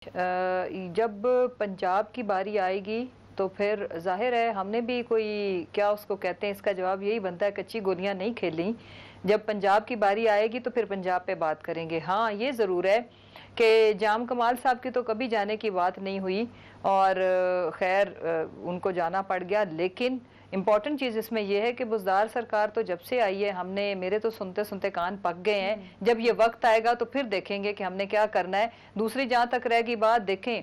जब पंजाब की बारी आएगी तो फिर जाहिर है हमने भी कोई क्या उसको कहते हैं, इसका जवाब यही बनता है, कच्ची गोलियां नहीं खेली। जब पंजाब की बारी आएगी तो फिर पंजाब पे बात करेंगे। हाँ, ये ज़रूर है कि जाम कमाल साहब की तो कभी जाने की बात नहीं हुई और खैर उनको जाना पड़ गया। लेकिन इम्पॉर्टेंट चीज़ इसमें यह है कि बुज़दार सरकार तो जब से आई है, हमने मेरे तो सुनते सुनते कान पक गए हैं। जब ये वक्त आएगा तो फिर देखेंगे कि हमने क्या करना है। दूसरी जहाँ तक रहेगी बात, देखें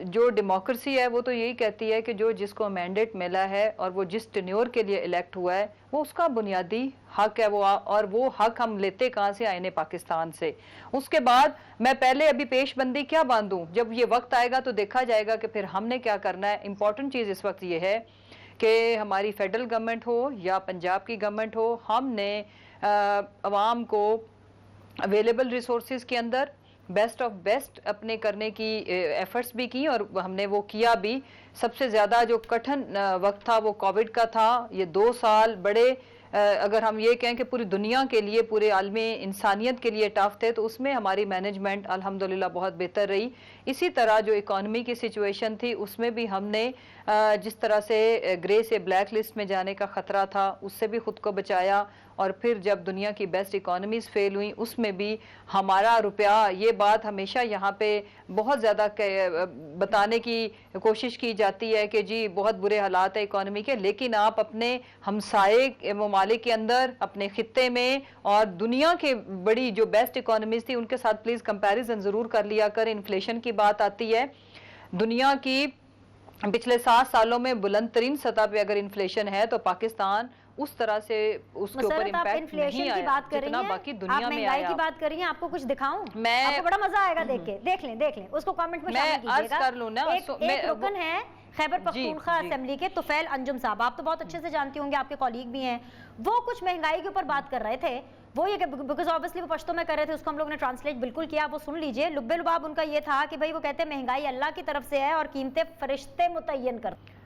जो डेमोक्रेसी है वो तो यही कहती है कि जो जिसको मैंडेट मिला है और वो जिस टेन्योर के लिए इलेक्ट हुआ है वो उसका बुनियादी हक है वो, और वो हक हम लेते कहाँ से आए ने, पाकिस्तान से। उसके बाद मैं पहले अभी पेशबंदी क्या बांधूं, जब ये वक्त आएगा तो देखा जाएगा कि फिर हमने क्या करना है। इंपॉर्टेंट चीज़ इस वक्त ये है कि हमारी फेडरल गवर्नमेंट हो या पंजाब की गवर्नमेंट हो, हमने अवाम को अवेलेबल रिसोर्सेज के अंदर बेस्ट ऑफ बेस्ट अपने करने की एफर्ट्स भी की और हमने वो किया भी। सबसे ज़्यादा जो कठिन वक्त था वो कोविड का था। ये 2 साल बड़े अगर हम ये कहें कि पूरी दुनिया के लिए, पूरे आलमी इंसानियत के लिए टफ थे, तो उसमें हमारी मैनेजमेंट अल्हम्दुलिल्लाह बहुत बेहतर रही। इसी तरह जो इकॉनमी की सिचुएशन थी उसमें भी हमने जिस तरह से ग्रे से ब्लैक लिस्ट में जाने का ख़तरा था उससे भी ख़ुद को बचाया। और फिर जब दुनिया की बेस्ट इकोनॉमीज़ फेल हुई उसमें भी हमारा रुपया, ये बात हमेशा यहाँ पे बहुत ज़्यादा बताने की कोशिश की जाती है कि जी बहुत बुरे हालात है इकोनॉमी के, लेकिन आप अपने हमसाए ममालिक के अंदर, अपने खित्ते में और दुनिया के बड़ी जो बेस्ट इकोनॉमीज़ थी उनके साथ प्लीज़ कंपैरिजन ज़रूर कर लिया कर। इन्फ्लेशन की बात आती है, दुनिया की पिछले 7 सालों में बुलंद तरीन सतह पे अगर इन्फ्लेशन है तो पाकिस्तान उस तरह से उसके ऊपर इम्पैक्ट नहीं आया जितना बाकी दुनिया में आया। की बात कर रही हैं, आपको कुछ दिखाऊं? मैं आपको बड़ा मजा आएगा देख के। देख लें उसको कमेंट में शामिल कीजिएगा। कर लूं ना, एक रुकन है खैबर पख्तूनख्वा असेंबली के तुफैल अंजुम साहब, आप तो बहुत अच्छे से जानती होंगे, आपके कॉलीग भी हैं। वो कुछ महंगाई के ऊपर बात कर रहे थे। वो ये बिकॉज ऑब्वियसली वो पश्तो में कर रहे थे, उसको हम लोग ने ट्रांसलेट बिल्कुल किया, वो सुन लीजिए। लुब्बे लुबाब उनका ये था कि भाई वो कहते हैं महंगाई अल्लाह की तरफ से है और कीमतें फरिश्ते मुतय्यन करते।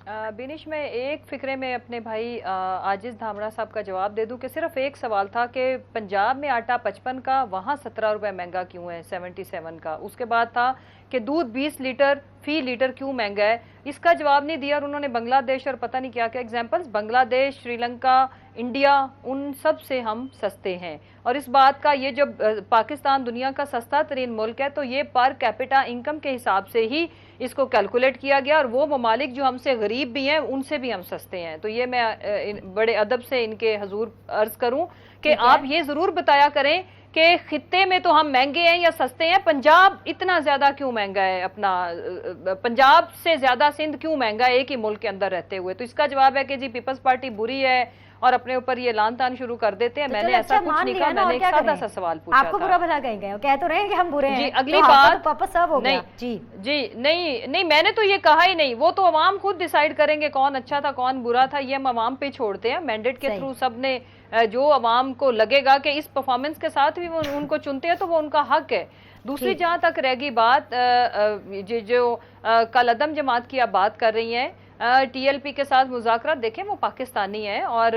बिनिश, मैं एक फिक्रे में अपने भाई आजिज धामड़ा साहब का जवाब दे दूं कि सिर्फ एक सवाल था कि पंजाब में आटा 55 का, वहाँ 17 रुपए महंगा क्यों है 77 का। उसके बाद था कि दूध 20 लीटर फी लीटर क्यों महंगा है, इसका जवाब नहीं दिया। और उन्होंने बांग्लादेश और पता नहीं क्या क्या एग्जांपल्स, बांग्लादेश, श्रीलंका, इंडिया, उन सब से हम सस्ते हैं। और इस बात का, ये जब पाकिस्तान दुनिया का सस्ता तरीन मुल्क है तो ये पर कैपिटा इनकम के हिसाब से ही इसको कैलकुलेट किया गया, और वो ममालिक जो हमसे गरीब भी हैं उनसे भी हम सस्ते हैं। तो ये मैं बड़े अदब से इनके हजूर अर्ज करूं कि आप ये जरूर बताया करें कि खित्ते में तो हम महंगे हैं या सस्ते हैं, पंजाब इतना ज्यादा क्यों महंगा है, अपना पंजाब से ज्यादा सिंध क्यों महंगा है एक ही मुल्क के अंदर रहते हुए। तो इसका जवाब है कि जी पीपल्स पार्टी बुरी है और अपने ऊपर ये लान तान शुरू कर देते हैं। मैंने ऐसा कुछ नहीं कहा, मैंने एक सादा सा सवाल पूछा। आपको बुरा भला कहेंगे, कह तो रहे हैं कि हम बुरे हैं। जी, अगली बात वापस सब हो गया। जी नहीं, मैंने तो ये कहा ही नहीं, वो तो अवाम खुद डिसाइड करेंगे कौन अच्छा था कौन बुरा था, ये हम अवाम पे छोड़ते हैं। मैंडेट के थ्रू सबने जो अवाम को लगेगा कि इस परफॉर्मेंस के साथ भी वो उनको चुनते हैं तो वो उनका हक है। दूसरी जहां तक रहेगी बात, जो कल अदम जमात की आप बात कर रही हैं, टीएलपी के साथ मुज़ाकरा, देखें वो पाकिस्तानी है और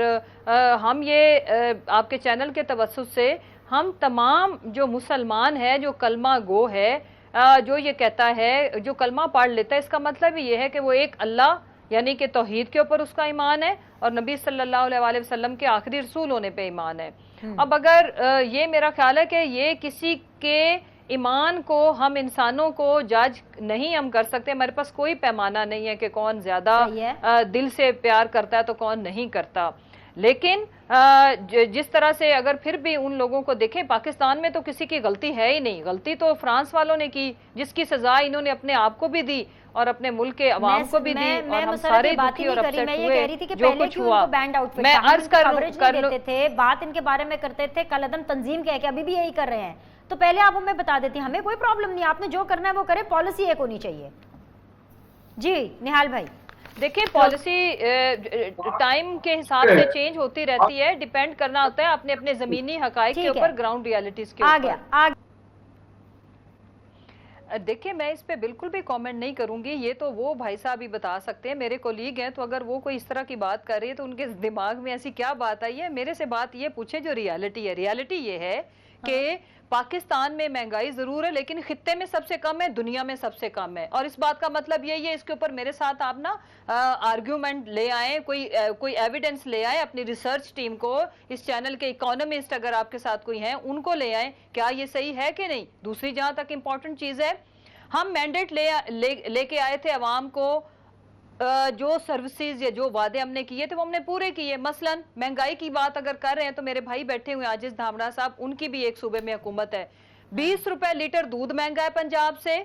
हम ये आपके चैनल के तवज्जुह से हम तमाम जो मुसलमान है, जो कलमा गो है, जो ये कहता है, जो कलमा पढ़ लेता है, इसका मतलब ये है कि वो एक अल्लाह यानी कि तौहीद के ऊपर उसका ईमान है और नबी सल्लल्लाहु अलैहि वसल्लम के आखिरी रसूल होने पे ईमान है। अब अगर ये मेरा ख्याल है कि ये किसी के ईमान को हम इंसानों को जज नहीं हम कर सकते, हमारे पास कोई पैमाना नहीं है कि कौन ज्यादा दिल से प्यार करता है तो कौन नहीं करता। लेकिन जिस तरह से अगर फिर भी उन लोगों को देखें, पाकिस्तान में तो किसी की गलती है ही नहीं, गलती तो फ्रांस वालों ने की जिसकी सजा इन्होंने अपने आप को भी दी और अपने मुल्क के अवाम को भी दी और हम सारे दुखी और अपसेट हुए जो कुछ हुआ। मैं अर्ज कर देते थे, बात इनके बारे में करते थे, कल अदम तंजीम कह के अभी भी यही कर रहे हैं, तो पहले आप हमें बता देती, हमें कोई प्रॉब्लम नहीं, आपने जो करना है वो करें, पॉलिसी एक होनी चाहिए। जी निहाल भाई, देखिए पॉलिसी टाइम के हिसाब से चेंज होती रहती है, डिपेंड करना होता है अपने अपने जमीनी हकाइक के ऊपर, ग्राउंड रियलिटीज के ऊपर। देखिए मैं इस पे बिल्कुल भी कमेंट नहीं करूंगी, ये तो वो भाई साहब ही बता सकते हैं, मेरे कोलीग हैं, तो अगर वो कोई इस तरह की बात कर रही है तो उनके दिमाग में ऐसी क्या बात आई है। मेरे से बात ये पूछे जो रियलिटी है। रियलिटी ये है कि पाकिस्तान में महंगाई जरूर है लेकिन खित्ते में सबसे कम है, दुनिया में सबसे कम है। और इस बात का मतलब यही है, इसके ऊपर मेरे साथ आप ना आर्ग्यूमेंट ले आए, कोई एविडेंस ले आए, अपनी रिसर्च टीम को, इस चैनल के इकोनॉमिस्ट अगर आपके साथ कोई हैं उनको ले आए, क्या ये सही है कि नहीं। दूसरी जहां तक इंपॉर्टेंट चीज है, हम मैंडेट लेके आए थे अवाम को, जो सर्विसेज या जो वादे हमने किए थे वो हमने पूरे किए। मसलन महंगाई की बात अगर कर रहे हैं तो मेरे भाई बैठे हुए आजिज धामड़ा साहब, उनकी भी एक सूबे में हुकूमत है। 20 रुपए लीटर दूध महंगा है पंजाब से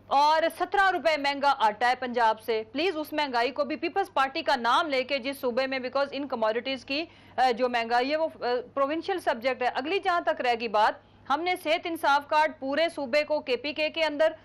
और 17 रुपए महंगा आटा है पंजाब से। प्लीज उस महंगाई को भी पीपल्स पार्टी का नाम लेके जिस सूबे में, बिकॉज इन कमोडिटीज की जो महंगाई है वो प्रोविंशियल सब्जेक्ट है। अगली जहां तक रहेगी बात, हमने सेहत इंसाफ कार्ड पूरे सूबे को केपीके के अंदर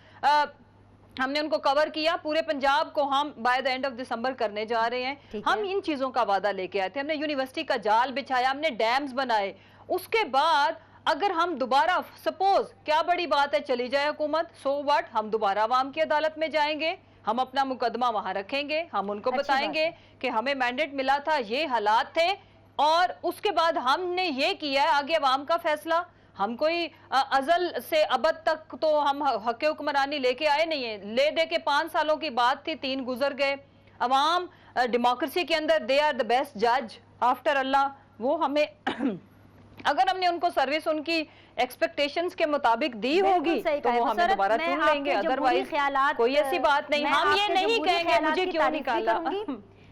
हमने उनको कवर किया, पूरे पंजाब को हम by the end of December करने जा रहे हैं। हम इन चीजों का वादा लेके आए थे, हमने यूनिवर्सिटी का जाल बिछाया, हमने डैम्स बनाए। उसके बाद अगर हम दोबारा, सपोज क्या बड़ी बात है, चली जाए हुकूमत, सो व्हाट, हम दोबारा अवाम की अदालत में जाएंगे, हम अपना मुकदमा वहां रखेंगे, हम उनको बताएंगे कि हमें मैंडेट मिला था, ये हालात थे, और उसके बाद हमने ये किया है, आगे अवाम का फैसला। हम कोई अजल से अबद तक तो हम हक हुक्मरानी लेके आए नहीं है, ले दे के 5 सालों की बात थी, 3 गुजर गए। अवाम डेमोक्रेसी के अंदर दे आर द बेस्ट जज आफ्टर अल्लाह। वो हमें अगर हमने उनको सर्विस उनकी एक्सपेक्टेशंस के मुताबिक दी होगी तो वो हमें दोबारा चुन लेंगे, अदरवाइज कोई ऐसी बात नहीं। हम ये नहीं कहेंगे मुझे क्यों निकाला।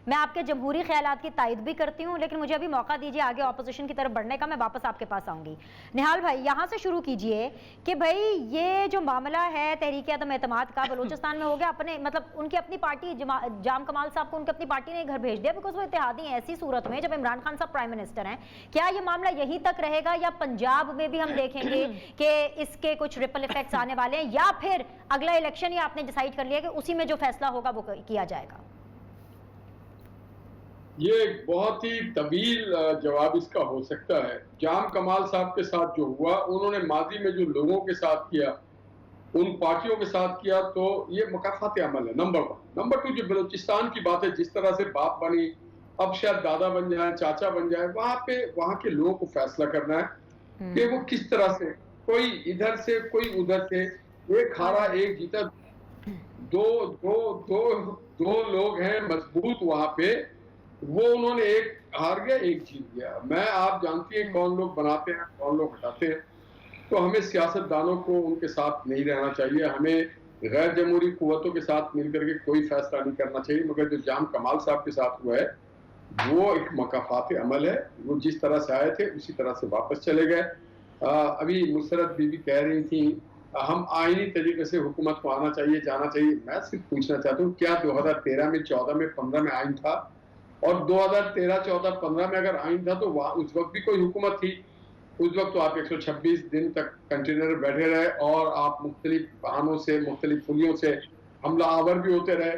मैं आपके जमहूरी ख्यालात की तायद भी करती हूँ, लेकिन मुझे अभी मौका दीजिए आगे ऑपोजिशन की तरफ बढ़ने का। मैं वापस आपके पास आऊंगी। निहाल भाई, यहाँ से शुरू कीजिए कि भाई ये जो मामला है तहरीक अदम एतमाद का बलूचिस्तान में हो गया, अपने मतलब उनकी अपनी पार्टी जाम कमाल साहब को उनकी अपनी पार्टी ने घर भेज दिया, बिकॉज वो इत्तेहादी हैं। ऐसी सूरत में जब इमरान खान साहब प्राइम मिनिस्टर हैं, क्या ये मामला यहीं तक रहेगा या पंजाब में भी हम देखेंगे कि इसके कुछ रिपल इफेक्ट्स आने वाले हैं, या फिर अगला इलेक्शन ही आपने डिसाइड कर लिया कि उसी में जो फैसला होगा वो किया जाएगा? ये एक बहुत ही तवील जवाब इसका हो सकता है। जाम कमाल साहब के साथ जो हुआ, उन्होंने माजी में जो लोगों के साथ किया, उन पार्टियों के साथ किया, तो ये मुकाफात अमल है, नंबर 1। नंबर 2, जो बलूचिस्तान की बात है, जिस तरह से बाप बनी, अब शायद दादा बन जाए, चाचा बन जाए, वहां के लोगों को फैसला करना है कि वो किस तरह से, कोई इधर से कोई उधर से, एक हारा एक जीता, दो लोग हैं मजबूत वहां पे, वो उन्होंने एक हार गया एक जीत गया। मैं, आप जानती हैं कौन लोग बनाते हैं कौन लोग हटाते हैं, तो हमें सियासतदानों को उनके साथ नहीं रहना चाहिए। हमें गैर जमहूरी कुव्वतों के साथ मिलकर के कोई फैसला नहीं करना चाहिए। मगर जो जाम कमाल साहब के साथ हुआ है वो एक मकाफात अमल है। वो जिस तरह से आए थे उसी तरह से वापस चले गए। अभी मुसरत बीबी कह रही थी हम आईनी तरीके से हुकूमत को आना चाहिए, जाना चाहिए। मैं सिर्फ पूछना चाहता हूँ, क्या 2013 में, 14 में, 15 में आइन था? और 2013, 14, 15 में अगर आइन था तो वहां उस वक्त भी कोई हुकूमत थी? उस वक्त तो आप 126 दिन तक कंटेनर बैठे रहे और आप मुख्तलिफ बहानों से, मुख्तलिफ पुलियों से हमला आवर भी होते रहे।